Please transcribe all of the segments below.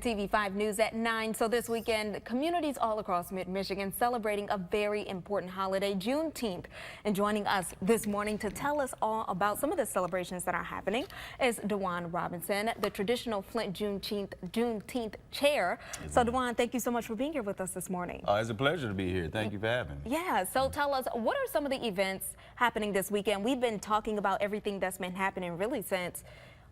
TV5 News at 9. So this weekend, communities all across mid-Michigan celebrating a very important holiday, Juneteenth. And joining us this morning to tell us all about some of the celebrations that are happening is DeJuan Robinson, the traditional Flint Juneteenth chair. So DeJuan, thank you so much for being here with us this morning. It's a pleasure to be here. Thank you for having me. Yeah, so tell us, what are some of the events happening this weekend? We've been talking about everything that's been happening really since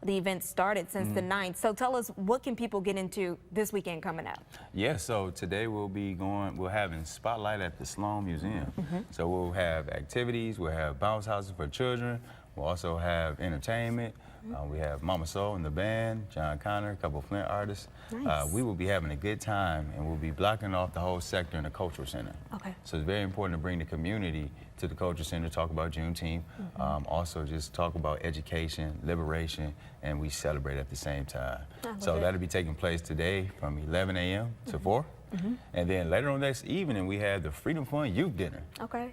the event started, since the 9th. So tell us, what can people get into this weekend coming up? Yeah, so today we're having Spotlight at the Sloan Museum. So we'll have activities, we'll have bounce houses for children, we'll also have entertainment. We have Mama Soul and the band, John Connor, a couple of Flint artists. Nice. We will be having a good time, and we'll be blocking off the whole sector in the Cultural Center. Okay. So it's very important to bring the community to the Cultural Center, talk about Juneteenth, also just talk about education, liberation, and we celebrate at the same time. So that'll be taking place today from 11 a.m. to 4. And then later on next evening, we have the Freedom Fund Youth Dinner,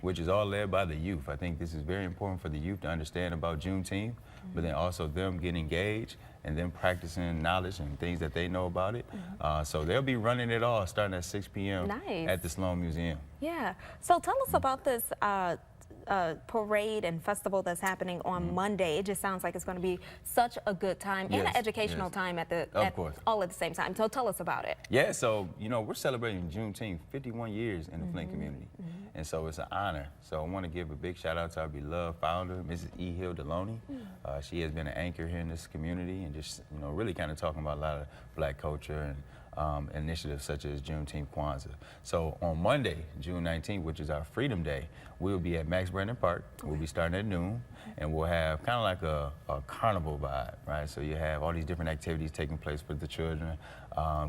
which is all led by the youth. I think this is very important for the youth to understand about Juneteenth, but then also them getting engaged and then practicing knowledge and things that they know about it. So they'll be running it all starting at 6 p.m. at the Sloan Museum. Yeah. So tell us about this parade and festival that's happening on Monday. It just sounds like it's going to be such a good time and an educational time all at the same time. So tell us about it. Yeah, so we're celebrating Juneteenth 51 years in the Flint community, and so it's an honor. So I want to give a big shout out to our beloved founder, Mrs. E. Hill Deloney. She has been an anchor here in this community and just really kind of talking about a lot of black culture and initiatives such as Juneteenth, Kwanzaa. So on Monday, June 19th, which is our Freedom Day, we'll be at Max Brandon Park. We'll be starting at noon, and we'll have kind of like a carnival vibe, right? So you have all these different activities taking place with the children,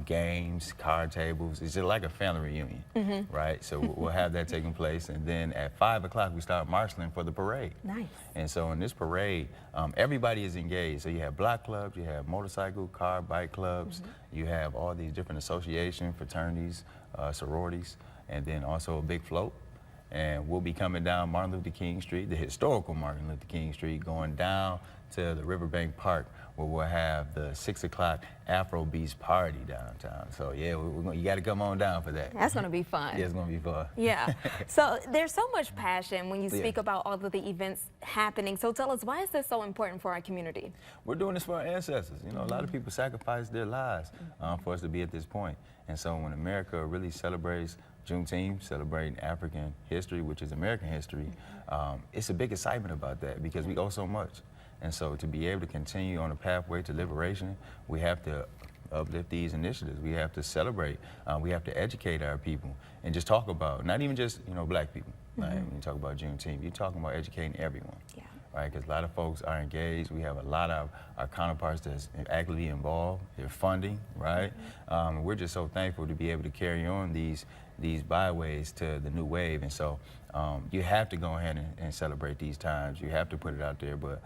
games, card tables. It's just like a family reunion, right? So we'll have that taking place, and then at 5 o'clock, we start marshalling for the parade. Nice. And so in this parade, everybody is engaged. So you have block clubs, you have motorcycle, car, bike clubs, you have all these different associations, fraternities, sororities, and then also a big float. And we'll be coming down Martin Luther King Street, the historical Martin Luther King Street, going down to the Riverbank Park, where we'll have the 6 o'clock Afro Beats party downtown. So yeah, you got to come on down for that. That's going to be fun. Yeah, it's going to be fun. Yeah. So there's so much passion when you speak about all of the events happening. So tell us, why is this so important for our community? We're doing this for our ancestors. A lot of people sacrificed their lives for us to be at this point. And so when America really celebrates Juneteenth, celebrating African history, which is American history, it's a big excitement about that because we owe so much. And so to be able to continue on a pathway to liberation, we have to uplift these initiatives. We have to celebrate. We have to educate our people and just talk about, not even just black people. Right? When you talk about Juneteenth, you're talking about educating everyone. Right? Because a lot of folks are engaged. We have a lot of our counterparts that's actively involved. They're funding, right? We're just so thankful to be able to carry on these byways to the new wave. And so you have to go ahead and celebrate these times. You have to put it out there, but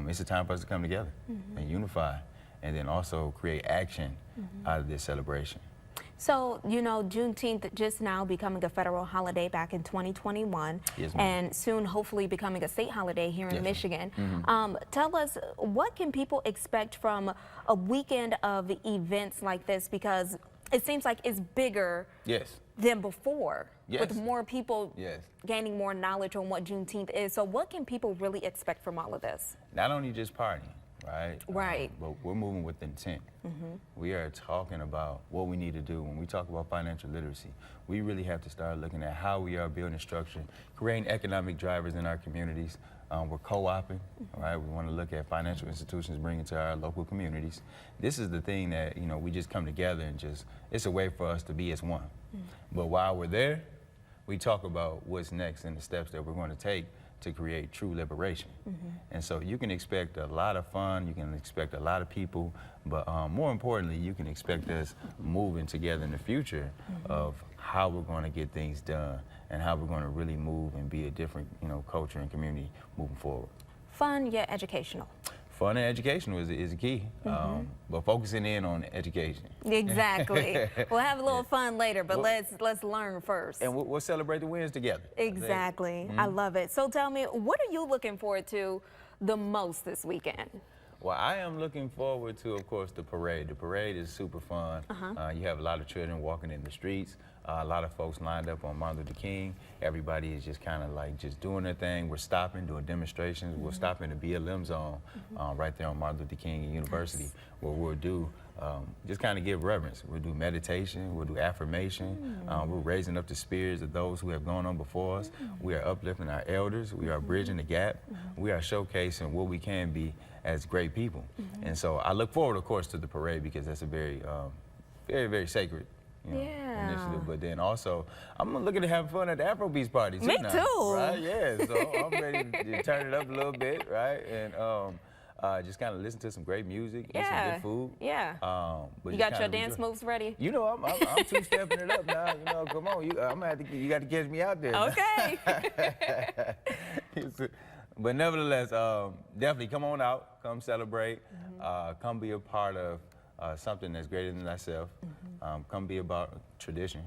it's a time for us to come together and unify, and then also create action out of this celebration. So, Juneteenth just now becoming a federal holiday back in 2021, and soon hopefully becoming a state holiday here in Michigan. Tell us, what can people expect from a weekend of events like this? Because it seems like it's bigger than before, with more people gaining more knowledge on what Juneteenth is. So what can people really expect from all of this? Not only just partying, right? Right. But we're moving with intent. We are talking about what we need to do. When we talk about financial literacy, we really have to start looking at how we are building structure, creating economic drivers in our communities. We're co-oping, right? We want to look at financial institutions bringing to our local communities. This is the thing that, we just come together and it's a way for us to be as one. But while we're there, we talk about what's next and the steps that we're going to take to create true liberation. And so you can expect a lot of fun, you can expect a lot of people, but more importantly, you can expect us moving together in the future of how we're going to get things done and how we're going to really move and be a different culture and community moving forward. Fun yet educational. Fun and educational is a key, but focusing in on education. Exactly. We'll have a little fun later, but let's learn first. And we'll celebrate the wins together. Exactly. I love it. So tell me, what are you looking forward to the most this weekend? Well, I am looking forward to, of course, the parade. The parade is super fun. You have a lot of children walking in the streets, a lot of folks lined up on Martin Luther King. Everybody is just kind of like just doing their thing. We're stopping, doing demonstrations. We're stopping to BLM zone right there on Martin Luther King University, where we'll do just kind of give reverence. We'll do meditation, we'll do affirmation. We're raising up the spirits of those who have gone on before us. We are uplifting our elders. We are bridging the gap. We are showcasing what we can be as great people. And so I look forward, of course, to the parade because that's a very, very sacred initiative. But then also, I'm looking to have fun at the Afrobeats party too. Me now, too. Right? Yeah, so I'm ready to turn it up a little bit, right? And just kind of listen to some great music, eat some good food. But you got your dance moves ready? You know, I'm two-stepping it up now. You know, come on, you got to catch me out there. Okay. But nevertheless, definitely come on out, come celebrate, come be a part of something that's greater than ourselves. Come be about tradition,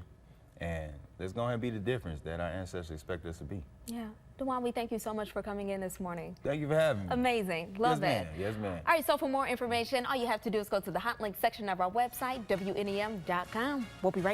and let's go ahead and be the difference that our ancestors expect us to be. Yeah. DeJuan, we thank you so much for coming in this morning. Thank you for having me. Amazing. Love it. Yes, ma'am. All right, so for more information, all you have to do is go to the hot link section of our website, WNEM.com. We'll be right back.